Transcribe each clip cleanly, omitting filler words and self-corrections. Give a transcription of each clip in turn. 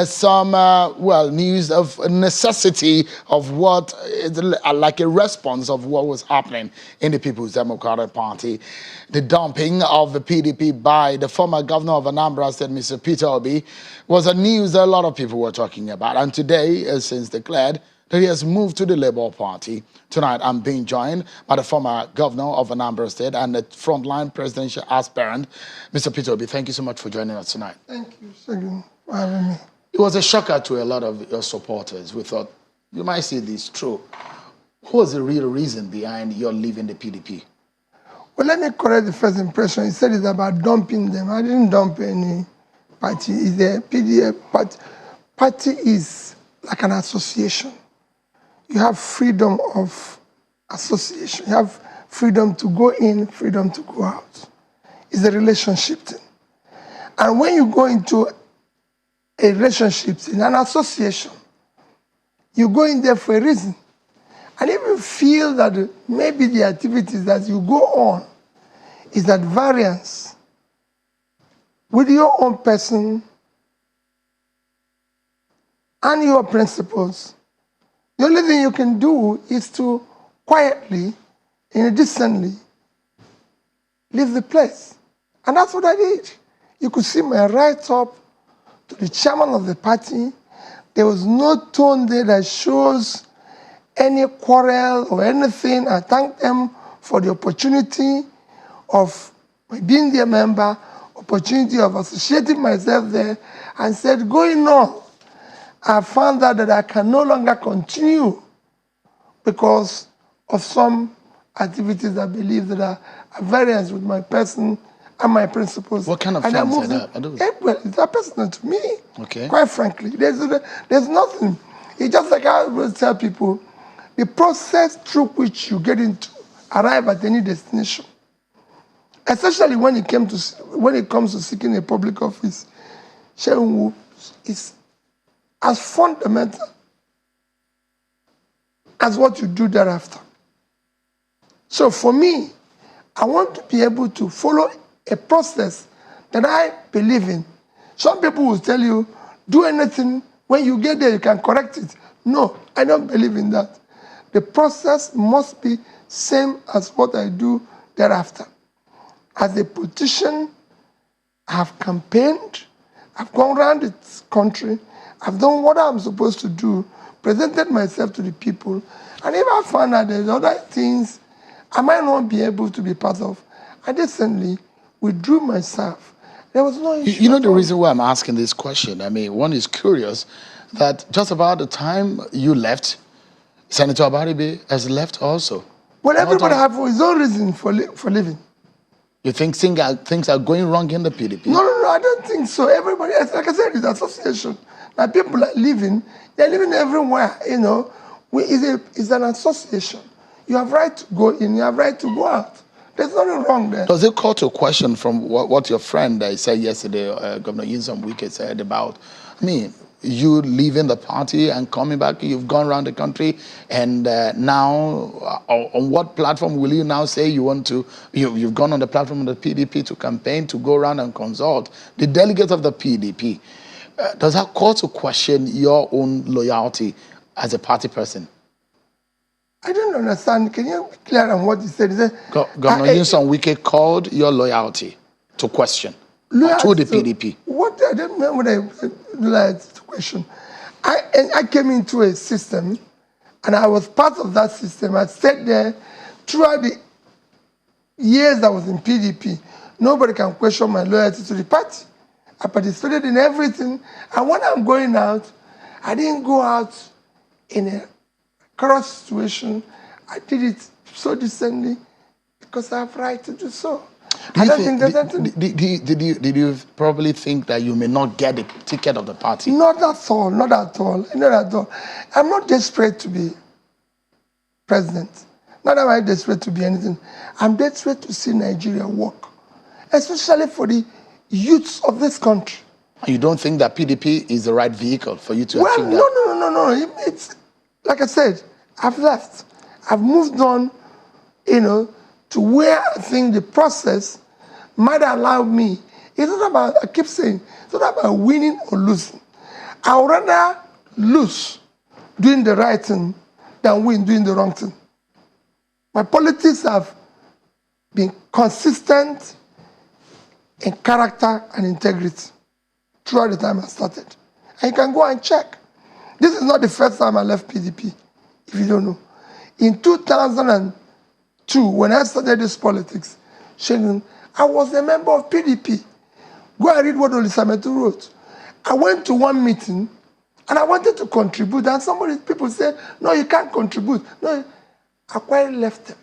some, news of necessity of what is like a response of what was happening in the People's Democratic Party. The dumping of the PDP by the former governor of Anambra State, Mr. Peter Obi, was a news that a lot of people were talking about. And today, since declared that he has moved to the Labour Party. Tonight, I'm being joined by the former governor of Anambra State and the frontline presidential aspirant, Mr. Peter Obi. Thank you so much for joining us tonight. Thank you, Segun, for having me. It was a shocker to a lot of your supporters. We thought, you might see this true. What was the real reason behind your leaving the PDP? Well, let me correct the first impression. He said it's about dumping them. I didn't dump any party. It's the PDP party. Party is like an association. You have freedom of association. You have freedom to go in, freedom to go out. It's a relationship thing. And when you go into a relationship thing, an association, you go in there for a reason. And if you feel that maybe the activities that you go on is at variance with your own person and your principles, the only thing you can do is to quietly and decently leave the place. And that's what I did. You could see my write-up to the chairman of the party. There was no tone there that shows any quarrel or anything. I thank them for the opportunity of being their member, opportunity of associating myself there, and said, going on, I found out that I can no longer continue because of some activities I believe that are at variance with my person and my principles. What kind of things are that? Well, it's not personal to me. Okay. Quite frankly, there's nothing. It's just like I always tell people, the process through which you get into arrive at any destination, especially when it comes to seeking a public office, is as fundamental as what you do thereafter. So for me, I want to be able to follow a process that I believe in. Some people will tell you, do anything, when you get there, you can correct it. No, I don't believe in that. The process must be same as what I do thereafter. As a politician, I have campaigned, I've gone around the country, I've done what I'm supposed to do, presented myself to the people, and if I find out there's other things I might not be able to be part of, I decently withdrew myself. There was no issue. You know the reason why I'm asking this question? I mean, one is curious that just about the time you left, Senator Abaribe has left also. Well, everybody has his own reason for leaving. You think things are going wrong in the PDP? No, I don't think so. Everybody, like I said, it's an association. Now people are living, they're living everywhere, you know. It's an association. You have right to go in, you have right to go out. There's nothing wrong there. Does it call to question from what your friend said yesterday, Governor Nyesom Wike said about, you leaving the party and coming back, you've gone around the country, and now, on what platform will you now say you want to, you've gone on the platform of the PDP to campaign, to go around and consult the delegates of the PDP. Does that call to question your own loyalty as a party person? I don't understand. Can you be clear on what he said? He said Governor Nyesom Wike called your loyalty to question to the PDP. What I don't remember what I loyalty to question. I came into a system, and I was part of that system. I stayed there throughout the years I was in PDP. Nobody can question my loyalty to the party. I participated in everything, and when I'm going out, I didn't go out in a cross situation. I did it so decently because I have right to do so. Did you probably think that you may not get the ticket of the party? Not at all, not at all, not at all. I'm not desperate to be president. Not am I desperate to be anything. I'm desperate to see Nigeria work, especially for the youths of this country. You don't think that PDP is the right vehicle for you to achieve that? No. It's like I said, I've left. I've moved on, to where I think the process might allow me. It's not about, I keep saying, it's not about winning or losing. I would rather lose doing the right thing than win doing the wrong thing. My politics have been consistent in character and integrity throughout the time I started. And you can go and check. This is not the first time I left PDP, if you don't know. In 2002, when I started this politics, I was a member of PDP. Go and read what Olisametu wrote. I went to one meeting and I wanted to contribute, and people said, no, you can't contribute. No, I quite left them.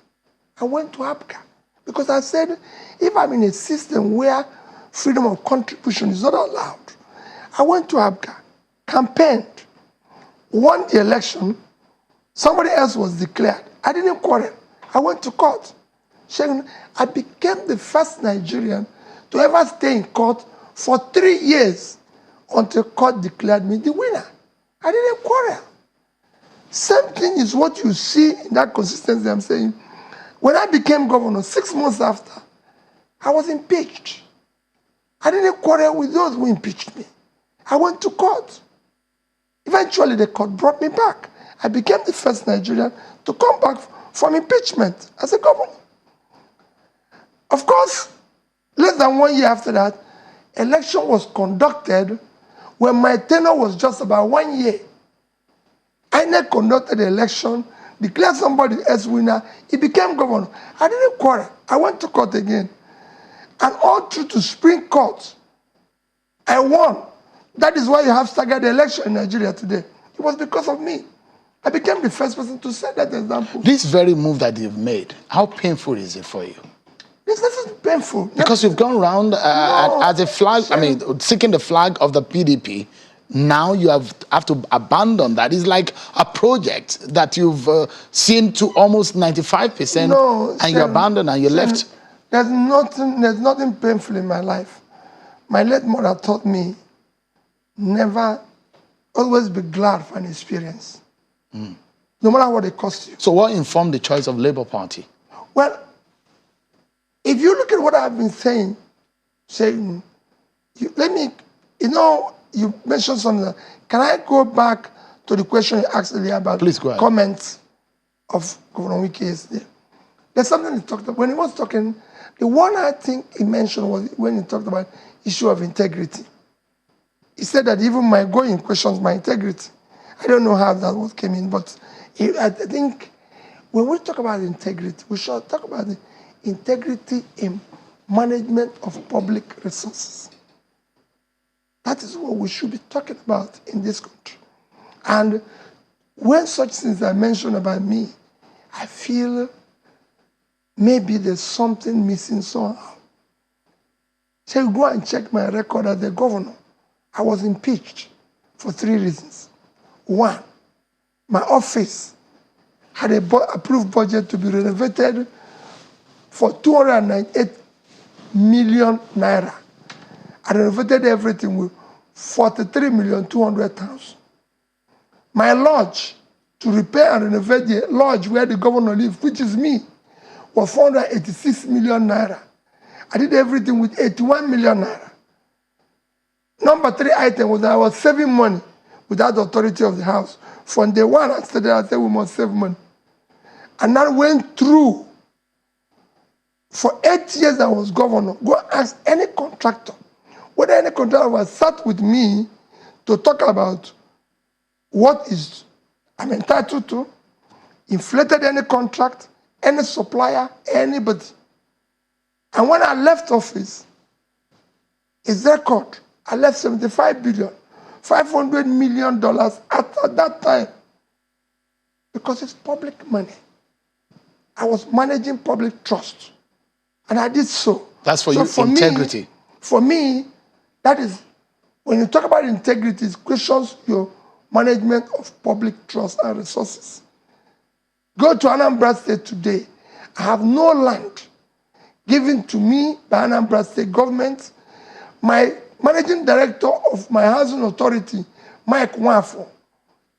I went to APGA because I said, if I'm in a system where freedom of contribution is not allowed, I went to APGA, campaigned, won the election, somebody else was declared. I didn't quarrel. I went to court. I became the first Nigerian to ever stay in court for 3 years until court declared me the winner. I didn't quarrel. Same thing is what you see in that consistency I'm saying. When I became governor, 6 months after, I was impeached. I didn't quarrel with those who impeached me. I went to court. Eventually, the court brought me back. I became the first Nigerian to come back from impeachment as a governor. Of course, less than 1 year after that, election was conducted when my tenure was just about 1 year. INEC conducted the election, declared somebody as winner, he became governor. I didn't quarrel. I went to court again. And all through to Supreme Court, I won. That is why you have staggered the election in Nigeria today. It was because of me. I became the first person to set that example. This very move that you've made, how painful is it for you? This isn't painful. Because you've gone around as a flag, seeking the flag of the PDP. Now you have to abandon that. It's like a project that you've seen to almost 95%, no, and you abandoned and you left. There's nothing painful in my life. My late mother taught me never, always be glad for an experience. No matter what it costs you. So what informed the choice of Labour Party? Well, if you look at what I've been saying, you mentioned something. Can I go back to the question you asked earlier about comments of Governor Wike yesterday? There's something he talked about. When he was talking, the one I think he mentioned was when he talked about issue of integrity. He said that even my going questions my integrity. I don't know how that what came in, but I think when we talk about integrity, we should talk about the integrity in management of public resources. That is what we should be talking about in this country. And when such things are mentioned about me, I feel maybe there's something missing somehow. So go and check my record as the governor. I was impeached for 3 reasons. 1, my office had a approved budget to be renovated for 298 million naira. I renovated everything with 43,200,000. My lodge, to repair and renovate the lodge where the governor lives, which is me, was 486 million naira. I did everything with 81 million naira. Number 3 item was that I was saving money without the authority of the house. From day one, I said we must save money. And that went through. For 8 years I was governor. Go ask any contractor, whether any contractor was sat with me to talk about what is I'm entitled to, inflated any contract, any supplier, anybody. And when I left office, his record, I left $75 billion, $500 million at that time, because it's public money. I was managing public trust, and I did so. That's for you, integrity. For me, that is, when you talk about integrity, it questions your management of public trust and resources. Go to Anambra State today. I have no land given to me by Anambra State government. My managing director of my housing authority, Mike Nwafo,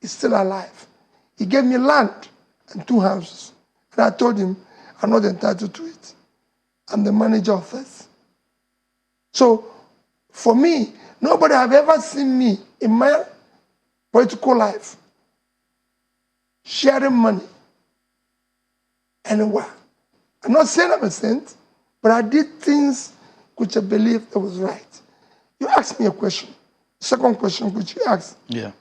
is still alive. He gave me land and 2 houses. And I told him, I'm not entitled to it. I'm the manager of this. So, for me, nobody have ever seen me in my political life, sharing money anywhere. I'm not saying I'm a saint, but I did things which I believed that was right. You asked me a question. Second question which you asked. Yeah.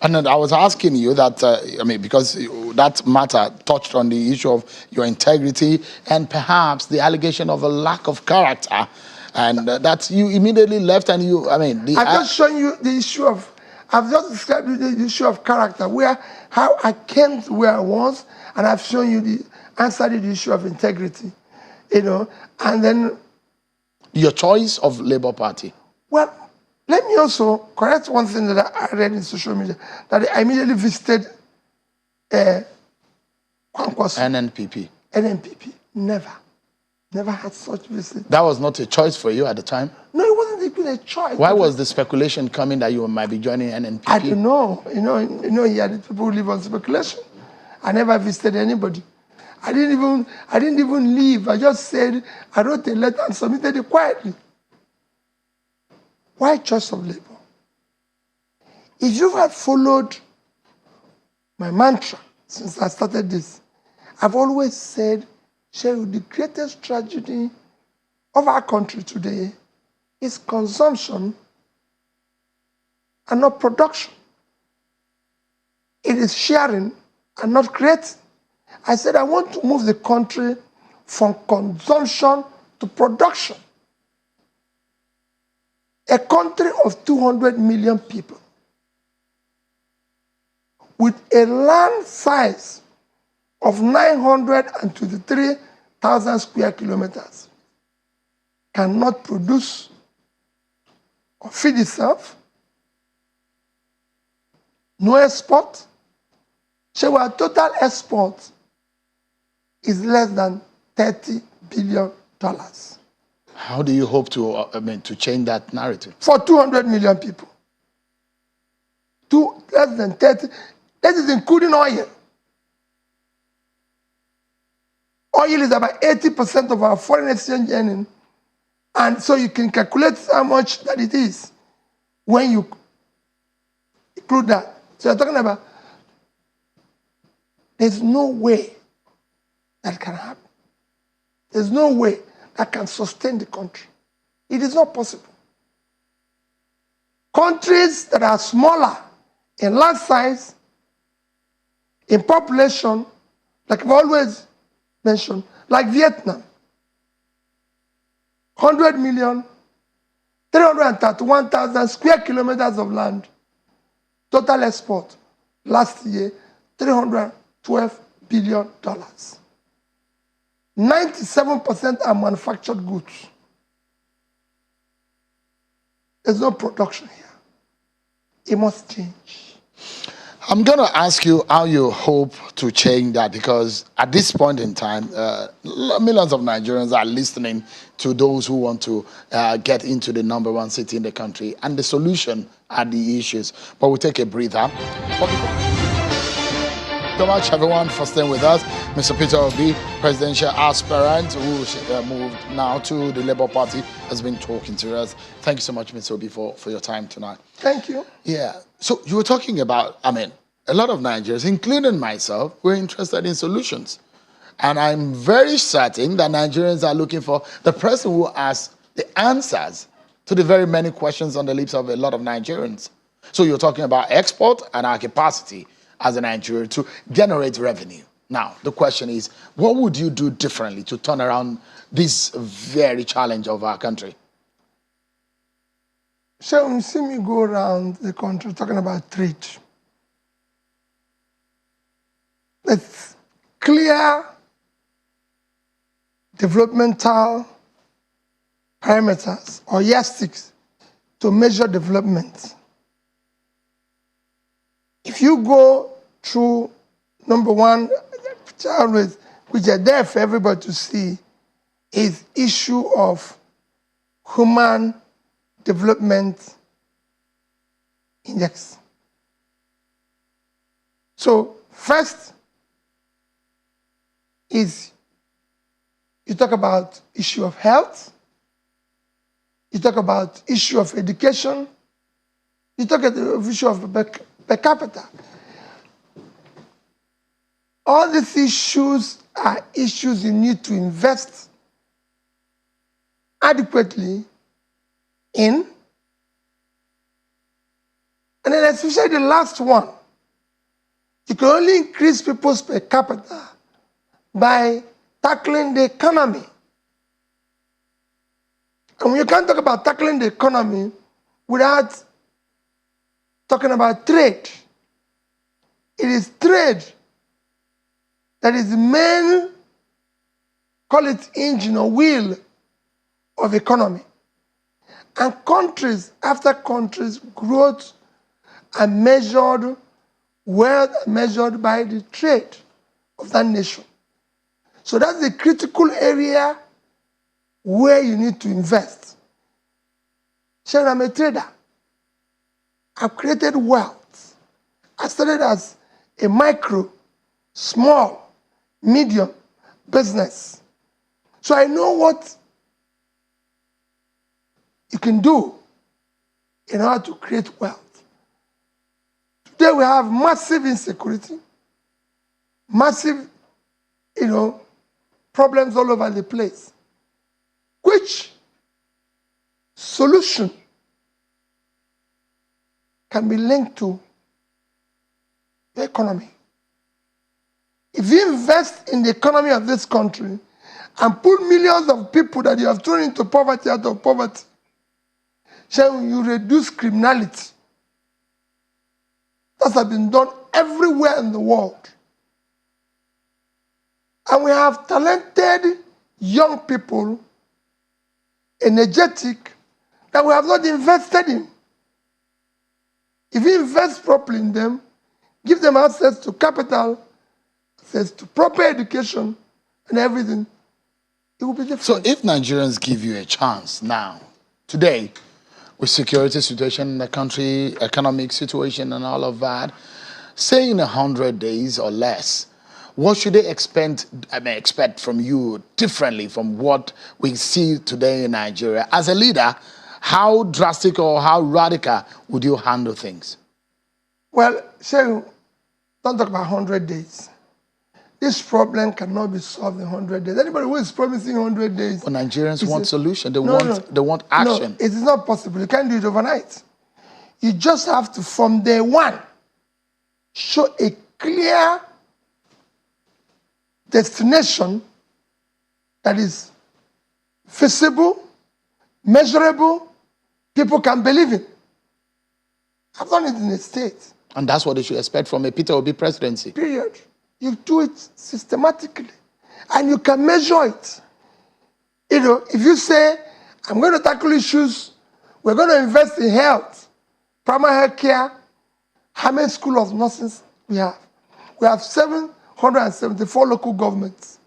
And then I was asking you that, because that matter touched on the issue of your integrity and perhaps the allegation of a lack of character. And that you immediately left and you, I've just shown you the issue of, I've just described the issue of character, how I came to where I was, and I've shown you the answer to the issue of integrity, and then... Your choice of Labour Party. Well, let me also correct one thing that I read in social media, that I immediately visited Kwankwaso. NNPP. NNPP. Never had such visit. That was not a choice for you at the time? No, it wasn't even a choice. Why was the speculation coming that you might be joining NNPP? I don't know. Yeah, the people who live on speculation. I never visited anybody. I didn't even leave. I just said, I wrote a letter and submitted it quietly. Why choice of Labour? If you had followed my mantra since I started this, I've always said, Shehu, the greatest tragedy of our country today is consumption and not production. It is sharing and not creating. I said I want to move the country from consumption to production. A country of 200 million people with a land size of 923,000 square kilometers cannot produce or feed itself. No export. So our total export is less than $30 billion. How do you hope to change that narrative? For 200 million people. Less than 30. That is including oil. Oil is about 80% of our foreign exchange earning. And so you can calculate how much that it is when you include that. So you're talking about, there's no way that can happen. There's no way that can sustain the country. It is not possible. Countries that are smaller in land size, in population, like I've always mentioned, like Vietnam, 100 million, 331,000 square kilometers of land, total export last year, $312 billion. 97% are manufactured goods. There's no production here. It must change. I'm going to ask you how you hope to change that, because at this point in time, millions of Nigerians are listening to those who want to get into the #1 city in the country, and the solution are the issues. But we'll take a breather. So much, everyone, for staying with us. Mr. Peter Obi, presidential aspirant who moved now to the Labour Party, has been talking to us. Thank you so much, Mr. Obi, for your time tonight. Thank you. Yeah. So you were talking about, a lot of Nigerians, including myself, were interested in solutions. And I'm very certain that Nigerians are looking for the person who has the answers to the very many questions on the lips of a lot of Nigerians. So you're talking about export and our capacity as a Nigerian to generate revenue. Now, the question is, what would you do differently to turn around this very challenge of our country? So when you see me go around the country talking about trade, it's clear developmental parameters or yardsticks to measure development. If you go through #1, which are there for everybody to see, is issue of human development index. So first is you talk about issue of health, you talk about issue of education, You talk at the issue of per capita. All these issues are issues you need to invest adequately in. And then especially the last one, you can only increase people's per capita by tackling the economy. And you can't talk about tackling the economy without talking about trade. It is trade that is the main, call it engine or wheel of economy. And countries after countries' growth are measured, wealth are measured by the trade of that nation. So that's the critical area where you need to invest. Sharon, I'm a trader. I've created wealth. I started as a micro, small, medium business. So I know what you can do in order to create wealth. Today we have massive insecurity, massive, problems all over the place. Which solution can be linked to the economy? If you invest in the economy of this country and pull millions of people that you have thrown into poverty out of poverty, shall you reduce criminality? That has been done everywhere in the world. And we have talented young people, energetic, that we have not invested in. If you invest properly in them, give them access to capital, access to proper education and everything, it will be different. So if Nigerians give you a chance now, today, with security situation in the country, economic situation and all of that, say in 100 days or less, what should they expect from you differently from what we see today in Nigeria? As a leader, how drastic or how radical would you handle things? Well, Shehu, don't talk about 100 days. This problem cannot be solved in 100 days. Anybody who is promising 100 days... Well, Nigerians want solution. They want action. No, it is not possible. You can't do it overnight. You just have to, from day one, show a clear destination that is visible, measurable, people can believe in. I've done it in the state. And that's what they should expect from a Peter Obi presidency. Period. You do it systematically. And you can measure it. If you say, I'm going to tackle issues, we're going to invest in health, primary health care, how many schools of nurses we have? We have 774 local governments.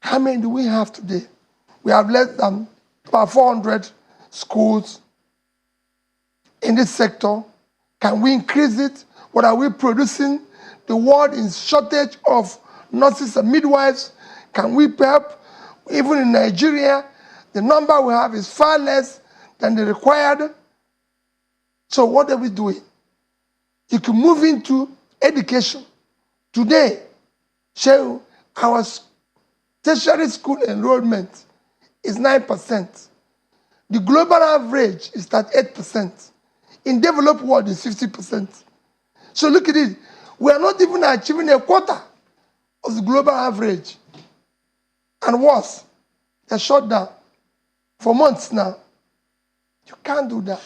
How many do we have today? We have less than about 400 schools in this sector. Can we increase it? What are we producing? The world is shortage of nurses and midwives. Can we help? Even in Nigeria, the number we have is far less than the required. So what are we doing? You can move into education. Today, our tertiary school enrollment is 9%. The global average is at 8%. In developed world, it's 50%. So look at it. We are not even achieving a quarter of the global average. And worse, they're shut down for months now. You can't do that.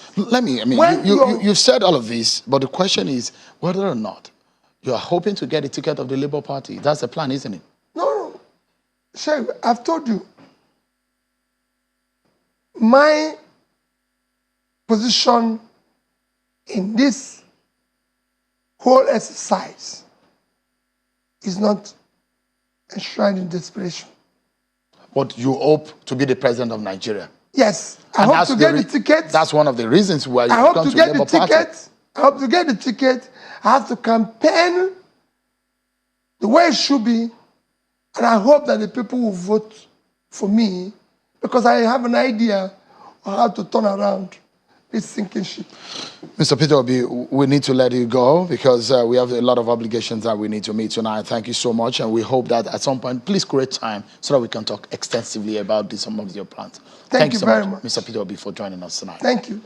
You said all of this, but the question is whether or not you are hoping to get a ticket of the Labour Party. That's the plan, isn't it? No. Sheikh, I've told you. My position in this whole exercise is not enshrined in desperation. But you hope to be the president of Nigeria? Yes. I hope to get the ticket. That's one of the reasons why you come to Labour Party. I hope to get the ticket. I have to campaign the way it should be. And I hope that the people will vote for me because I have an idea of how to turn around this sinking ship. Mr. Peter Obi, we need to let you go because we have a lot of obligations that we need to meet tonight. Thank you so much, and we hope that at some point, please create time so that we can talk extensively about some of your plans. Thank you so very much, Mr. Peter Obi, for joining us tonight. Thank you.